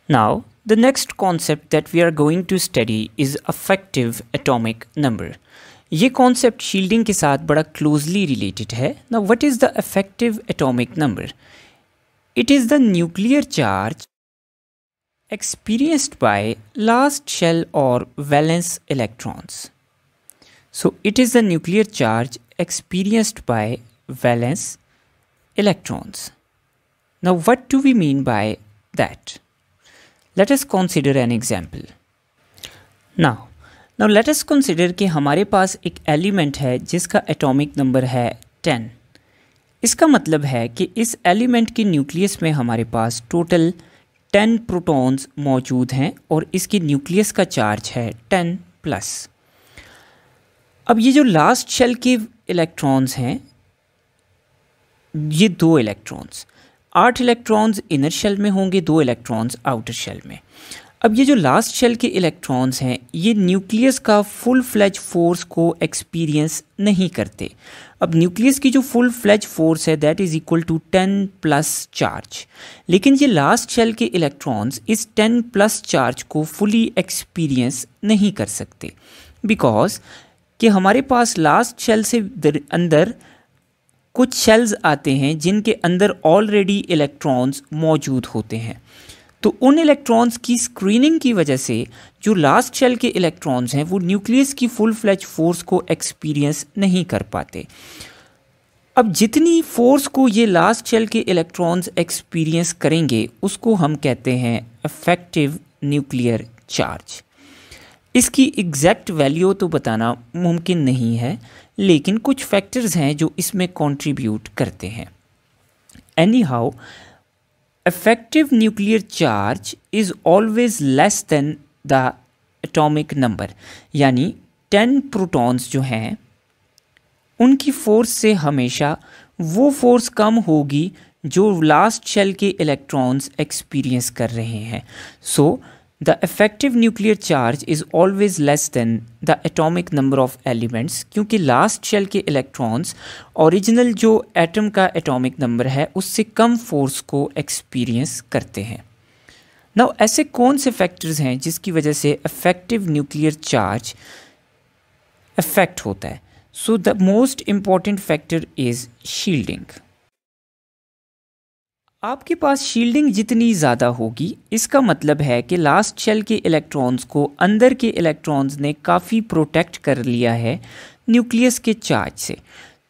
Now, the next concept that we are going to study is effective atomic number. ये concept shielding के साथ बड़ा closely related है. Now, what is the effective atomic number? It is the nuclear charge experienced by last shell or valence electrons. So, it is the nuclear charge experienced by valence electrons. Now, what do we mean by that? Let us consider an example. Now let us consider कि हमारे पास एक element है जिसका atomic number है 10. इसका मतलब है कि इस एलिमेंट के न्यूक्लियस में हमारे पास टोटल 10 प्रोटॉन्स मौजूद हैं और इसकी न्यूक्लियस का चार्ज है 10+. अब ये जो लास्ट शेल के इलेक्ट्रॉन्स हैं, ये 2 इलेक्ट्रॉन्स, 8 इलेक्ट्रॉन्स इनर शेल में होंगे, 2 इलेक्ट्रॉन्स आउटर शेल में. अब ये जो लास्ट शेल के इलेक्ट्रॉन्स हैं, ये न्यूक्लियस का फुल फ्लैज फोर्स को एक्सपीरियंस नहीं करते. अब न्यूक्लियस की जो फुल फ्लैज फोर्स है that is equal to 10+ charge. लेकिन ये लास्ट शेल के इलेक्ट्रॉन्स इस 10+ चार्ज को फुली एक्सपीरियंस नहीं कर सकते, बिकॉज कि हमारे पास लास्ट शेल से अंदर कुछ शेल्स आते हैं जिनके अंदर ऑलरेडी इलेक्ट्रॉन्स मौजूद होते हैं. तो उन इलेक्ट्रॉन्स की स्क्रीनिंग की वजह से जो लास्ट शेल के इलेक्ट्रॉन्स हैं वो न्यूक्लियस की फुल फ्लैज फोर्स को एक्सपीरियंस नहीं कर पाते. अब जितनी फोर्स को ये लास्ट शेल के इलेक्ट्रॉन्स एक्सपीरियंस करेंगे उसको हम कहते हैं इफेक्टिव न्यूक्लियर चार्ज. इसकी एग्जैक्ट वैल्यू तो बताना मुमकिन नहीं है, लेकिन कुछ फैक्टर्स हैं जो इसमें कंट्रीब्यूट करते हैं. Any how, effective nuclear charge is always less than the atomic number. यानी 10 प्रोटॉन्स जो हैं उनकी फोर्स से हमेशा वो फोर्स कम होगी जो लास्ट शेल के इलेक्ट्रॉन्स एक्सपीरियंस कर रहे हैं. सो the effective nuclear charge is always less than the atomic number of elements, क्योंकि लास्ट शेल के इलेक्ट्रॉन्स ओरिजिनल जो एटम का एटॉमिक नंबर है उससे कम फोर्स को एक्सपीरियंस करते हैं. नाउ ऐसे कौन से फैक्टर्स हैं जिसकी वजह से इफेक्टिव न्यूक्लियर चार्ज इफेक्ट होता है? So the most important factor is shielding. आपके पास शील्डिंग जितनी ज़्यादा होगी, इसका मतलब है कि लास्ट शेल के इलेक्ट्रॉन्स को अंदर के इलेक्ट्रॉन्स ने काफ़ी प्रोटेक्ट कर लिया है न्यूक्लियस के चार्ज से.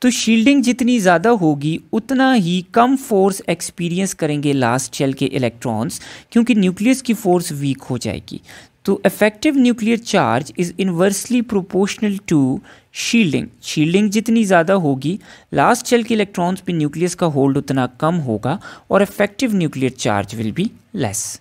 तो शील्डिंग जितनी ज़्यादा होगी उतना ही कम फोर्स एक्सपीरियंस करेंगे लास्ट शेल के इलेक्ट्रॉन्स, क्योंकि न्यूक्लियस की फोर्स वीक हो जाएगी. तो effective nuclear charge is inversely proportional to shielding. Shielding जितनी ज़्यादा होगी, लास्ट शेल के इलेक्ट्रॉन्स पे न्यूक्लियस का होल्ड उतना कम होगा और effective nuclear charge will be less.